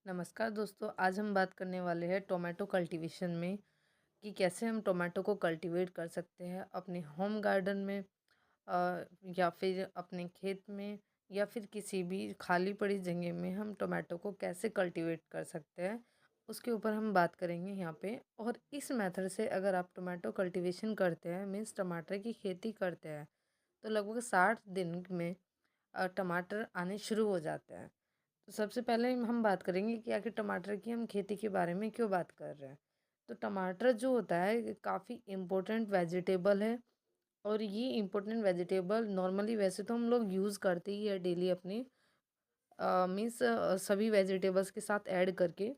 नमस्कार दोस्तों, आज हम बात करने वाले हैं टोमेटो कल्टीवेशन में कि कैसे हम टोमेटो को कल्टीवेट कर सकते हैं अपने होम गार्डन में, या फिर अपने खेत में, या फिर किसी भी खाली पड़ी जगह में हम टोमेटो को कैसे कल्टीवेट कर सकते हैं। उसके ऊपर हम बात करेंगे यहाँ पे। और इस मेथड से अगर आप टोमेटो कल्टीवेशन करते हैं, मीन्स टमाटर की खेती करते हैं, तो लगभग 60 दिन में टमाटर आने शुरू हो जाते हैं। तो सबसे पहले हम बात करेंगे कि आखिर टमाटर की हम खेती के बारे में क्यों बात कर रहे हैं। तो टमाटर जो होता है काफ़ी इम्पोर्टेंट वेजिटेबल है। और ये इम्पोर्टेंट वेजिटेबल नॉर्मली वैसे तो हम लोग यूज़ करते ही है डेली अपनी, मीन्स सभी वेजिटेबल्स के साथ ऐड करके।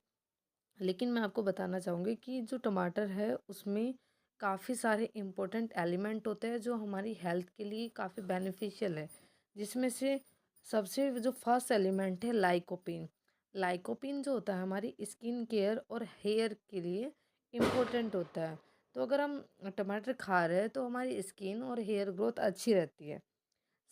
लेकिन मैं आपको बताना चाहूँगी कि जो टमाटर है उसमें काफ़ी सारे इम्पोर्टेंट एलिमेंट होते हैं जो हमारी हेल्थ के लिए काफ़ी बेनिफिशियल है। जिसमें से सबसे जो फर्स्ट एलिमेंट है लाइकोपिन। लाइकोपिन जो होता है हमारी स्किन केयर और हेयर के लिए इम्पोर्टेंट होता है। तो अगर हम टमाटर खा रहे हैं तो हमारी स्किन और हेयर ग्रोथ अच्छी रहती है।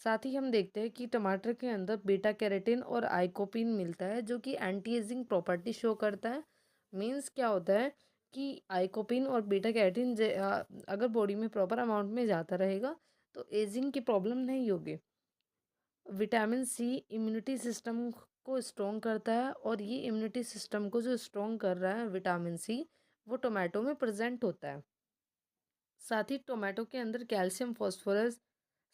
साथ ही हम देखते हैं कि टमाटर के अंदर बीटा कैरोटीन और आइकोपिन मिलता है जो कि एंटी एजिंग प्रॉपर्टी शो करता है। मीन्स क्या होता है कि आइकोपिन और बीटा कैरोटीन अगर बॉडी में प्रॉपर अमाउंट में जाता रहेगा तो एजिंग की प्रॉब्लम नहीं होगी। विटामिन सी इम्यूनिटी सिस्टम को स्ट्रॉन्ग करता है, और ये इम्यूनिटी सिस्टम को जो स्ट्रॉन्ग कर रहा है विटामिन सी, वो टोमेटो में प्रेजेंट होता है। साथ ही टोमेटो के अंदर कैल्शियम, फॉस्फोरस,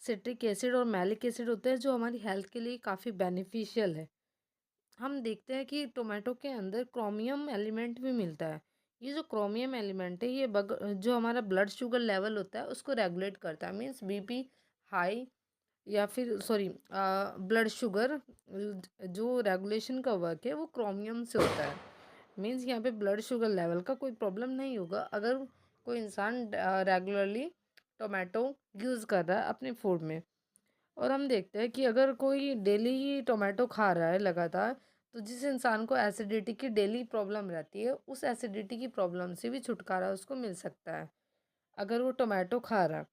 सिट्रिक एसिड और मैलिक एसिड होते हैं जो हमारी हेल्थ के लिए काफ़ी बेनिफिशियल है। हम देखते हैं कि टोमेटो के अंदर क्रोमियम एलिमेंट भी मिलता है। ये जो क्रोमियम एलिमेंट है ये जो हमारा ब्लड शुगर लेवल होता है उसको रेगुलेट करता है। मीन्स बीपी हाई, या फिर सॉरी, ब्लड शुगर जो रेगुलेशन का वर्क है वो क्रोमियम से होता है। मीन्स यहाँ पे ब्लड शुगर लेवल का कोई प्रॉब्लम नहीं होगा अगर कोई इंसान रेगुलरली टोमेटो यूज़ कर रहा है अपने फूड में। और हम देखते हैं कि अगर कोई डेली ही टोमेटो खा रहा है लगातार, तो जिस इंसान को एसिडिटी की डेली प्रॉब्लम रहती है उस एसिडिटी की प्रॉब्लम से भी छुटकारा उसको मिल सकता है अगर वो टोमेटो खा रहा है।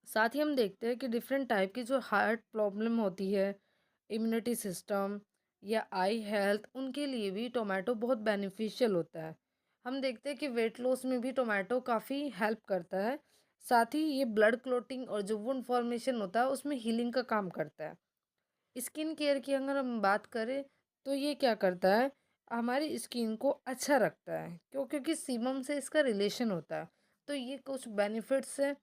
साथ ही हम देखते हैं कि डिफरेंट टाइप की जो हार्ट प्रॉब्लम होती है, इम्यूनिटी सिस्टम या आई हेल्थ, उनके लिए भी टोमेटो बहुत बेनिफिशियल होता है। हम देखते हैं कि वेट लॉस में भी टोमेटो काफ़ी हेल्प करता है। साथ ही ये ब्लड क्लोटिंग और जो वुंड फॉर्मेशन होता है उसमें हीलिंग का काम करता है। स्किन केयर की अगर हम बात करें तो ये क्या करता है, हमारी स्किन को अच्छा रखता है। क्योंकि सीबम से इसका रिलेशन होता है। तो ये कुछ बेनिफिट्स है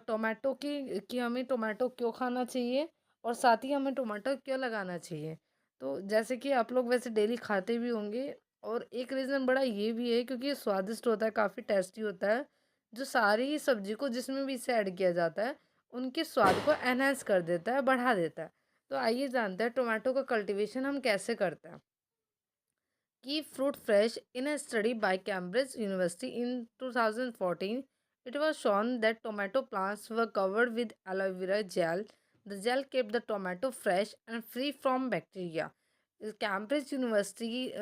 टोमेटो की कि हमें टोमेटो क्यों खाना चाहिए और साथ ही हमें टोमेटो क्यों लगाना चाहिए। तो जैसे कि आप लोग वैसे डेली खाते भी होंगे, और एक रीज़न बड़ा ये भी है क्योंकि ये स्वादिष्ट होता है, काफ़ी टेस्टी होता है। जो सारी ही सब्जी को जिसमें भी इसे ऐड किया जाता है उनके स्वाद को एनहेंस कर देता है, बढ़ा देता है। तो आइए जानते हैं टोमेटो का कल्टीवेशन हम कैसे करते हैं। Key fruit fresh. In a study by Cambridge University in 2014, it was shown that tomato plants were covered with aloe vera gel. The gel kept the tomato fresh and free from bacteria. Cambridge university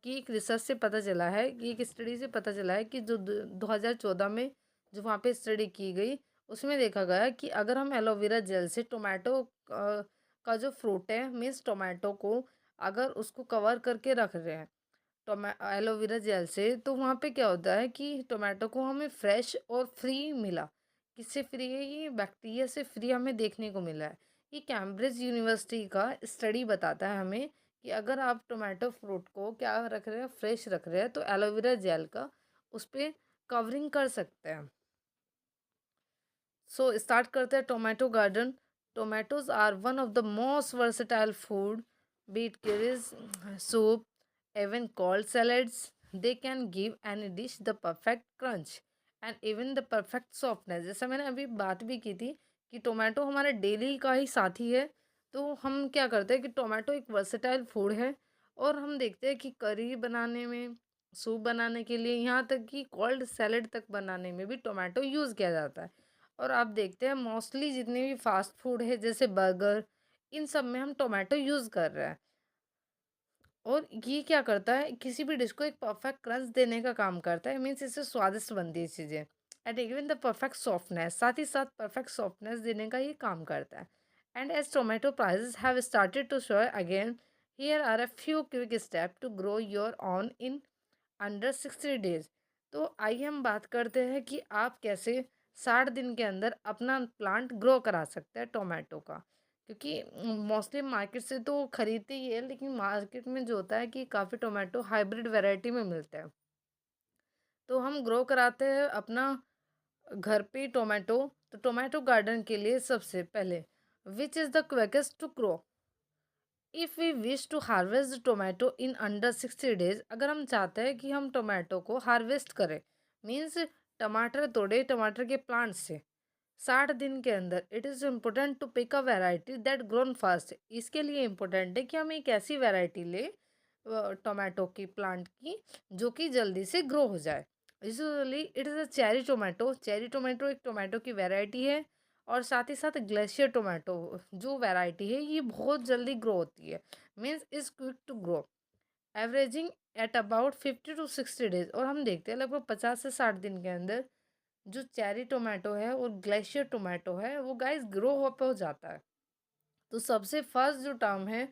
की एक research से पता चला है कि एक study से पता चला है कि जो 2014 में जो वहाँ पे स्टडी की गई उसमें देखा गया कि अगर हम एलोवेरा जेल से टोमेटो का जो फ्रूट है, मीन्स टोमेटो को अगर उसको कवर करके रख रहे हैं एलोवेरा जेल से, तो वहाँ पे क्या होता है कि टोमेटो को हमें फ्रेश और फ्री मिला। किससे फ्री है, ये बैक्टीरिया से फ्री हमें देखने को मिला है। ये कैम्ब्रिज यूनिवर्सिटी का स्टडी बताता है हमें कि अगर आप टोमेटो फ्रूट को क्या रख रहे हैं, फ्रेश रख रहे हैं, तो एलोवेरा जेल का उस पर कवरिंग कर सकते हैं। सो स्टार्ट करते हैं tomato garden. Tomatoes are one of the most versatile food, be it curries, सूप, even cold salads. They can give any dish the perfect crunch and even the perfect softness. जैसा मैंने अभी बात भी की थी कि टोमेटो हमारे डेली का ही साथी है। तो हम क्या करते हैं कि टोमेटो एक वर्सेटाइल फूड है, और हम देखते हैं कि करी बनाने में, सूप बनाने के लिए, यहाँ तक कि कोल्ड सैलेड तक बनाने में भी टोमेटो यूज़ किया जाता है। और आप देखते हैं मोस्टली जितने भी फास्ट फूड है जैसे बर्गर, इन सब में हम टोमेटो यूज़ कर रहे हैं। और ये क्या करता है, किसी भी डिश को एक परफेक्ट क्रंच देने का काम करता है। मीन्स इससे स्वादिष्ट बनती है चीज़ें। And even the perfect softness, साथ ही साथ परफेक्ट सॉफ्टनेस देने का ये काम करता है। And as tomato prices have started to show again, here are a few quick step to grow your own in under 60 days. तो आइए हम बात करते हैं कि आप कैसे 60 दिन के अंदर अपना प्लांट ग्रो करा सकते हैं टोमेटो का। क्योंकि मोस्टली मार्केट से तो खरीदते ही है, लेकिन मार्केट में जो होता है कि काफ़ी टोमेटो हाइब्रिड वैरायटी में मिलता है। तो हम ग्रो कराते हैं अपना घर पे ही टोमेटो। तो टोमेटो गार्डन के लिए सबसे पहले, which is the quickest to grow. If we wish to harvest tomato in under 60 days, अगर हम चाहते हैं कि हम टोमेटो को हार्वेस्ट करें, मीन्स टमाटर तोड़े टमाटर के प्लांट से 60 दिन के अंदर, it is important to pick a variety that grown fast. इसके लिए इम्पोर्टेंट है कि हम एक ऐसी वैरायटी ले टोमेटो की प्लांट की जो कि जल्दी से ग्रो हो जाए। Usually it is a cherry tomato. Cherry tomato एक टोमेटो की वैरायटी है, और साथ ही साथ ग्लेशियर टोमेटो जो वैरायटी है ये बहुत जल्दी ग्रो होती है, means is quick to grow, averaging at about 50 to 60 days. और हम देखते हैं लगभग 50 से 60 दिन के अंदर जो चेरी टोमेटो है और ग्लेशियर टोमेटो है वो गाइस ग्रो हो जाता है। तो सबसे फर्स्ट जो टर्म है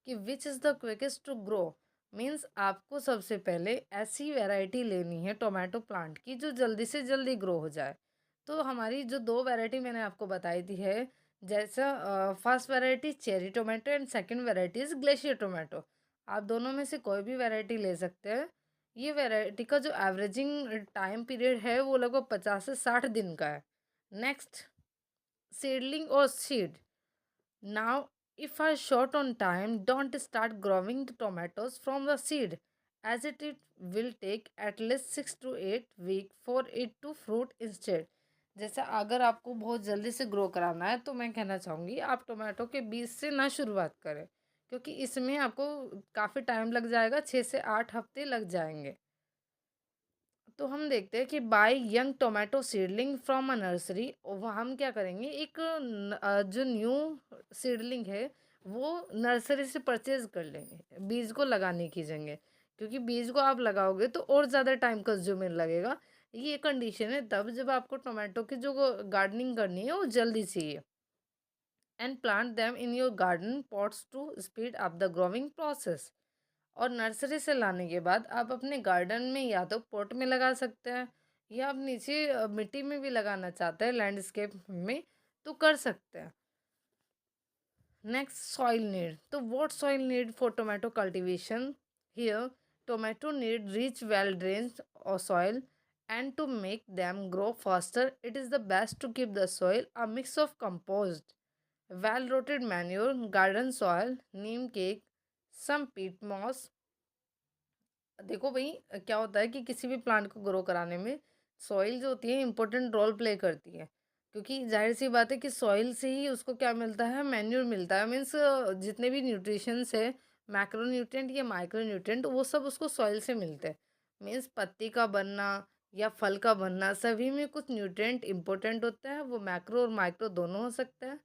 कि which is the quickest to grow, means आपको सबसे पहले ऐसी वैरायटी लेनी है टोमेटो प्लांट की जो जल्दी से जल्दी ग्रो हो जाए। तो हमारी जो दो वैरायटी मैंने आपको बताई थी है, जैसा first variety cherry tomato and second variety is glacier tomato. आप दोनों में से कोई भी वैरायटी ले सकते हैं। ये वैरायटी का जो एवरेजिंग टाइम पीरियड है वो लगभग 50 से 60 दिन का है। नेक्स्ट, सीडलिंग और seed. Now, if are short on time, don't start growing the tomatoes from the seed, as it will take at least 6 to 8 weeks for it to fruit instead. जैसे अगर आपको बहुत जल्दी से ग्रो कराना है तो मैं कहना चाहूँगी आप टोमेटो के बीज से ना शुरुआत करें, क्योंकि इसमें आपको काफ़ी टाइम लग जाएगा, 6 से 8 हफ्ते लग जाएंगे। तो हम देखते हैं कि buy young tomato seedling from a nursery. वह हम क्या करेंगे, एक जो न्यू सीडलिंग है वो नर्सरी से परचेज कर लेंगे बीज को लगाने की जगह, क्योंकि बीज को आप लगाओगे तो और ज़्यादा टाइम कंज्यूमिंग लगेगा। ये कंडीशन है तब जब आपको टोमेटो की जो गार्डनिंग करनी है वो जल्दी चाहिए। And plant them in your garden pots to speed up the growing process. और नर्सरी से लाने के बाद आप अपने गार्डन में या तो पॉट में लगा सकते हैं, या आप नीचे मिट्टी में भी लगाना चाहते हैं लैंडस्केप में तो कर सकते हैं। Next, soil need. तो what soil need for tomato cultivation. Here tomato need rich well drained soil, and to make them grow faster it is the best to keep the soil a mix of compost, well rotted manure, garden soil, neem cake, some peat moss। देखो भाई, क्या होता है कि किसी भी plant को grow कराने में सॉइल जो होती है इम्पोर्टेंट रोल प्ले करती है, क्योंकि जाहिर सी बात है कि सॉइल से ही उसको क्या मिलता है, मैन्यूर मिलता है। मीन्स जितने भी न्यूट्रिशंस है, मैक्रो न्यूट्रिएंट या माइक्रो न्यूट्रिएंट, वो सब उसको सॉइल से मिलते हैं। मीन्स पत्ती का बनना या फल का बनना, सभी में कुछ न्यूट्रिएंट इंपॉर्टेंट होता है, वो मैक्रो और माइक्रो दोनों हो सकता है।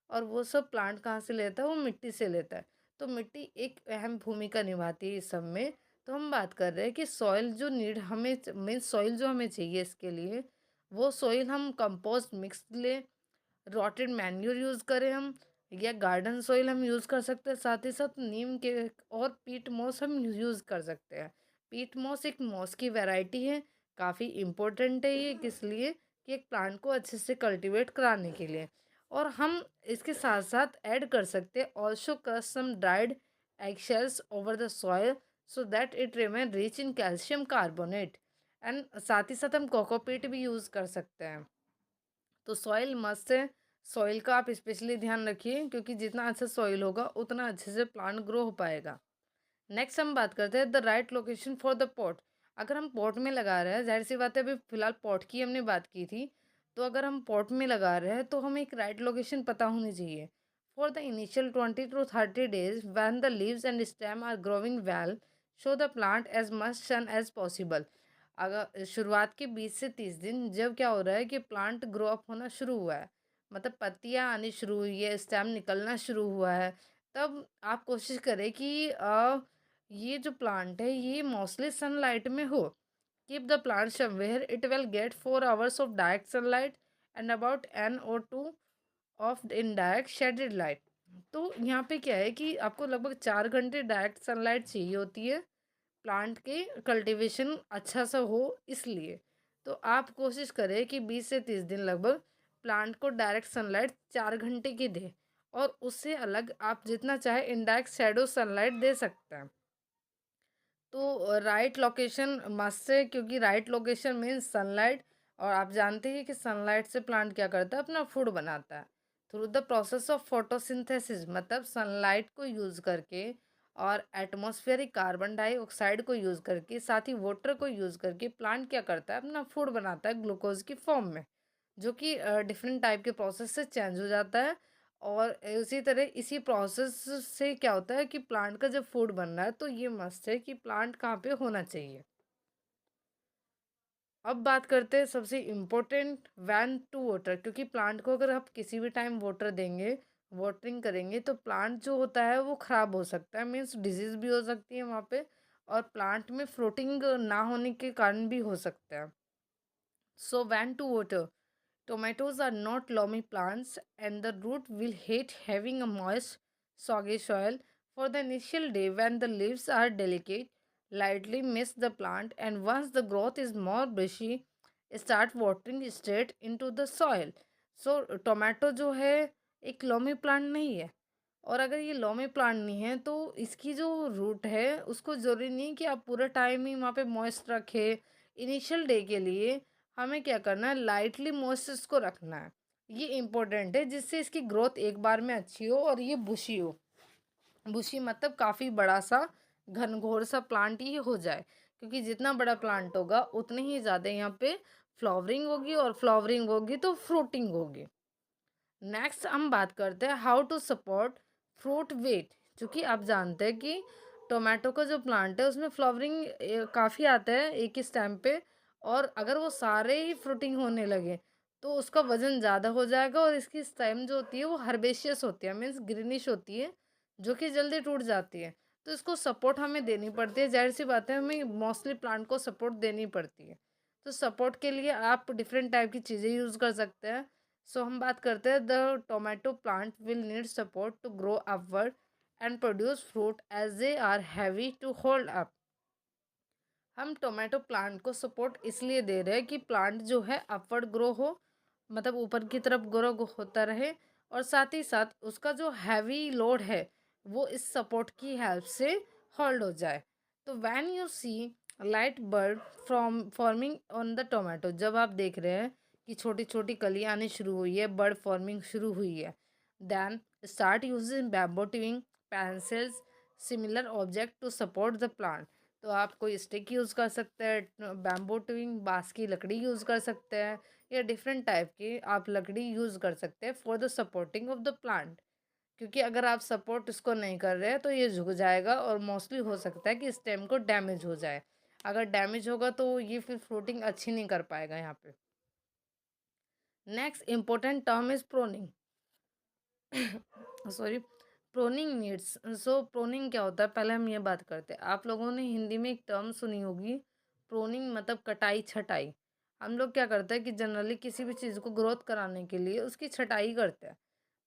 और वो सब प्लांट कहाँ से लेता है, वो मिट्टी से लेता है। तो मिट्टी एक अहम भूमिका निभाती है इस सब में। तो हम बात कर रहे हैं कि सॉइल जो नीड हमें, मीन्स सॉइल जो हमें चाहिए इसके लिए, वो सॉइल हम कंपोस्ट मिक्स ले, रॉटेड मैन्यूर यूज़ करें हम, या गार्डन सॉइल हम यूज़ कर सकते हैं। साथ ही साथ नीम के और पीट मॉस हम यूज़ कर सकते हैं। पीट मॉस एक मॉस की वैरायटी है, काफ़ी इम्पोर्टेंट है ये किस लिए, कि एक प्लांट को अच्छे से कल्टीवेट कराने के लिए। और हम इसके साथ साथ ऐड कर सकते हैं also crush some dried egg shells over the soil so that it remain rich in calcium carbonate. And साथ ही साथ हम कोकोपीट भी यूज़ कर सकते हैं। तो सॉइल मस्त है, सॉइल का आप स्पेशली ध्यान रखिए, क्योंकि जितना अच्छा सॉइल होगा उतना अच्छे से प्लांट ग्रो हो पाएगा। नेक्स्ट हम बात करते हैं the right location for the pot. अगर हम पॉट में लगा रहे हैं, जाहिर सी बात है अभी फिलहाल पॉट की हमने बात की थी, तो अगर हम पॉट में लगा रहे हैं तो हमें एक राइट लोकेशन पता होनी चाहिए। For the initial 20 to 30 days when the leaves and stem are growing well, show the plant as much sun as possible. अगर शुरुआत के 20 से 30 दिन जब क्या हो रहा है कि प्लांट ग्रो अप होना शुरू हुआ है, मतलब पत्तियां आनी शुरू हुई है, स्टेम निकलना शुरू हुआ है, तब आप कोशिश करें कि ये जो प्लांट है ये मोस्टली सनलाइट में हो। Keep the plant somewhere it will get 4 hours of direct sunlight and about an hour two of indirect shaded light. तो यहाँ पे क्या है कि आपको लगभग 4 घंटे डायरेक्ट सनलाइट चाहिए होती है, प्लांट के कल्टीवेशन अच्छा सा हो इसलिए। तो आप कोशिश करें कि 20 से 30 दिन लगभग प्लांट को डायरेक्ट सनलाइट 4 घंटे की दें, और उससे अलग आप जितना चाहे इनडायरेक्ट शैडो सनलाइट दे सकते हैं। तो राइट लोकेशन मस्ट है, क्योंकि राइट लोकेशन मीन्स सनलाइट। और आप जानते हैं कि सनलाइट से प्लांट क्या करता है, अपना फूड बनाता है through the process of photosynthesis, मतलब सनलाइट को यूज़ करके और एटमॉस्फेरिक कार्बन डाइऑक्साइड को यूज़ करके, साथ ही वाटर को यूज़ करके प्लांट क्या करता है, अपना फूड बनाता है ग्लूकोज की फॉर्म में, जो कि डिफरेंट टाइप के प्रोसेस से चेंज हो जाता है। और उसी तरह इसी प्रोसेस से क्या होता है कि प्लांट का जब फूड बन रहा है, तो ये मस्ट है कि प्लांट कहाँ पे होना चाहिए। अब बात करते हैं सबसे इम्पोर्टेंट, वैन टू वाटर, क्योंकि प्लांट को अगर आप किसी भी टाइम वाटर देंगे, वाटरिंग करेंगे, तो प्लांट जो होता है वो ख़राब हो सकता है, मीन्स डिजीज़ भी हो सकती है वहाँ पे, और प्लांट में फ्रूटिंग ना होने के कारण भी हो सकता है। So when to water, tomatoes are not loamy plants, and the root will hate having a moist, soggy soil. For the initial day, when the leaves are delicate, lightly mist the plant, and once the growth is more bushy, start watering straight into the soil. So, tomato जो है एक loamy plant नहीं है, और अगर ये loamy plant नहीं है तो इसकी जो रूट है उसको ज़रूरी नहीं कि आप पूरा टाइम ही वहाँ पे मॉइस्ट रखें। इनिशियल डे के लिए हमें क्या करना है, लाइटली मॉइस्ट इसको रखना है। ये इम्पोर्टेंट है, जिससे इसकी ग्रोथ एक बार में अच्छी हो और ये बुशी हो। बुशी मतलब काफ़ी बड़ा सा घनघोर सा प्लांट ही हो जाए, क्योंकि जितना बड़ा प्लांट होगा उतनी ही ज़्यादा यहाँ पे फ्लावरिंग होगी, और फ्लावरिंग होगी तो फ्रूटिंग होगी। नेक्स्ट हम बात करते हैं how to support fruit weight. क्योंकि आप जानते हैं कि टोमेटो का जो प्लांट है उसमें फ्लावरिंग काफ़ी आता है एक ही स्टेम पे, और अगर वो सारे ही फ्रूटिंग होने लगे तो उसका वज़न ज़्यादा हो जाएगा, और इसकी स्टेम जो होती है वो हर्बेशियस होती है, मीन्स ग्रीनिश होती है, जो कि जल्दी टूट जाती है। तो इसको सपोर्ट हमें देनी पड़ती है, जाहिर सी बात है हमें मोस्टली प्लांट को सपोर्ट देनी पड़ती है। तो सपोर्ट के लिए आप डिफरेंट टाइप की चीज़ें यूज़ कर सकते हैं। सो हम बात करते हैं, the tomato plant will need support to grow upward and produce fruit as they are heavy to hold up. हम टोमेटो प्लांट को सपोर्ट इसलिए दे रहे हैं कि प्लांट जो है अपवर्ड ग्रो हो, मतलब ऊपर की तरफ ग्रो होता रहे, और साथ ही साथ उसका जो हैवी लोड है वो इस सपोर्ट की हेल्प से होल्ड हो जाए। तो when you see light bird from forming on the tomato, जब आप देख रहे हैं कि छोटी छोटी कलियाँ आनी शुरू हुई है, बर्ड फॉर्मिंग शुरू हुई है, then start using bamboo twig, pencils, similar object to support the plant. तो आप कोई स्टिक यूज़ कर सकते हैं, बैम्बू ट्विंग, बांस की लकड़ी यूज़ कर सकते हैं, या डिफरेंट टाइप की आप लकड़ी यूज़ कर सकते हैं for the supporting of the plant. क्योंकि अगर आप सपोर्ट इसको नहीं कर रहे हैं तो ये झुक जाएगा, और मोस्टली हो सकता है कि स्टेम को डैमेज हो जाए। अगर डैमेज होगा तो ये फिर फ्रूटिंग अच्छी नहीं कर पाएगा यहाँ पे। Next important term is pruning. Sorry, pruning needs. So pruning क्या होता है, पहले हम ये बात करते हैं। आप लोगों ने हिंदी में एक टर्म सुनी होगी, प्रोनिंग मतलब कटाई छटाई। हम लोग क्या करते हैं कि जनरली किसी भी चीज़ को ग्रोथ कराने के लिए उसकी छटाई करते हैं।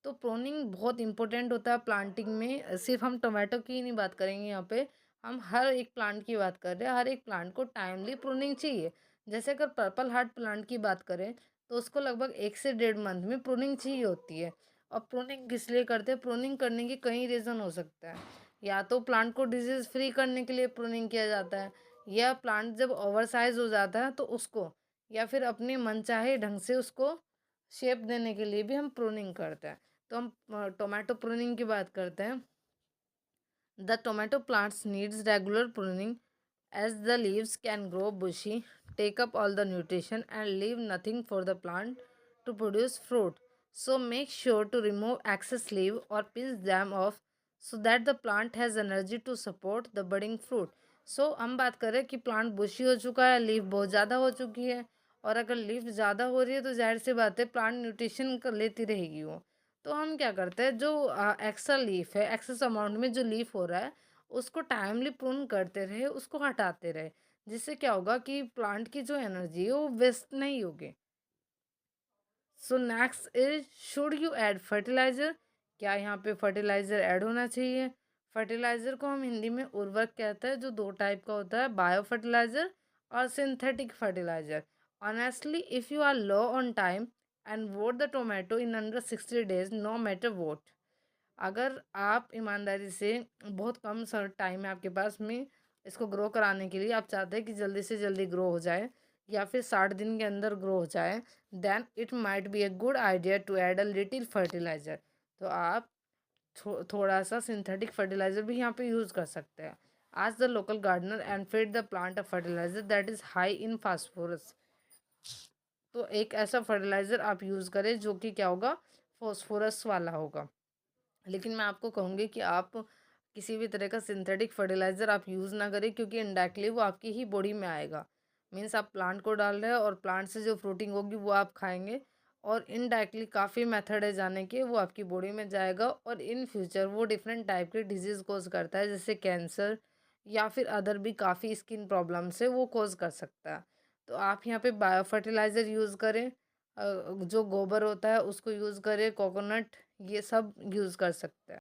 तो प्रोनिंग बहुत इंपॉर्टेंट होता है प्लांटिंग में। सिर्फ हम टोमेटो की ही नहीं बात करेंगे यहाँ पे, हम हर एक प्लांट की बात कर रहे हैं। हर एक प्लांट को टाइमली प्रूनिंग चाहिए। जैसे अगर पर्पल हार्ट प्लांट की बात करें तो उसको लगभग 1 से 1.5 मंथ में प्रूनिंग चाहिए होती है। और प्रूनिंग किस लिए करते हैं, प्रूनिंग करने के कई रीज़न हो सकता है। या तो प्लांट को डिजीज़ फ्री करने के लिए प्रूनिंग किया जाता है, या प्लांट जब ओवर साइज हो जाता है तो उसको, या फिर अपने मनचाहे ढंग से उसको शेप देने के लिए भी हम प्रूनिंग करते हैं। तो हम टोमेटो प्रूनिंग की बात करते हैं। The tomato plants needs regular pruning as the leaves can grow bushy, take up all the nutrition, and leave nothing for the plant to produce fruit. So make sure to remove excess leaf or pinch them off so that the plant has energy to support the budding fruit. So हम बात करें कि plant बुशी हो चुका है, leaf बहुत ज़्यादा हो चुकी है, और अगर लीफ ज़्यादा हो रही है तो जाहिर सी बात है प्लांट न्यूट्रिशन लेती रहेगी वो। तो हम क्या करते हैं, जो एक्स्ट्रा लीफ है, एक्सेस अमाउंट में जो लीफ हो रहा है उसको टाइमली प्रून करते रहे, उसको हटाते रहे, जिससे क्या होगा कि प्लांट की जो एनर्जी है वो वेस्ट नहीं होगी। So next is, should you add fertilizer, क्या यहाँ पे फर्टिलाइज़र ऐड होना चाहिए? फर्टिलाइज़र को हम हिंदी में उर्वरक कहते हैं, जो 2 टाइप का होता है, बायो फर्टिलाइज़र और synthetic fertilizer. Honestly if you are low on time and want the tomato in under 60 days no matter what, अगर आप ईमानदारी से, बहुत कम टाइम है आपके पास में इसको ग्रो कराने के लिए, आप चाहते हैं कि जल्दी से जल्दी ग्रो हो जाए या फिर 60 दिन के अंदर ग्रो हो जाए, then it might be a good idea to add a little fertilizer. तो आप थोड़ा सा सिंथेटिक फर्टिलाइज़र भी यहाँ पे यूज़ कर सकते हैं। Ask the local gardener and feed the plant a fertilizer that is high in phosphorus. तो एक ऐसा फर्टिलाइज़र आप यूज़ करें जो कि क्या होगा, फॉस्फोरस वाला होगा। लेकिन मैं आपको कहूँगी कि आप किसी भी तरह का सिंथेटिक फर्टिलाइज़र आप यूज़ ना करें, क्योंकि इनडायरेक्टली वो आपकी ही बॉडी में आएगा। मीन्स आप प्लांट को डाल रहे हैं और प्लांट से जो फ्रूटिंग होगी वो आप खाएँगे, और इनडायरेक्टली काफ़ी मेथड है जाने के, वो आपकी बॉडी में जाएगा और इन फ्यूचर वो डिफरेंट टाइप के डिजीज़ कॉज़ करता है, जैसे कैंसर या फिर अदर भी काफ़ी स्किन प्रॉब्लम से वो कॉज़ कर सकता है। तो आप यहाँ पे बायो फर्टिलाइज़र यूज़ करें, जो गोबर होता है उसको यूज़ करें, कोकोनट, ये सब यूज़ कर सकते हैं।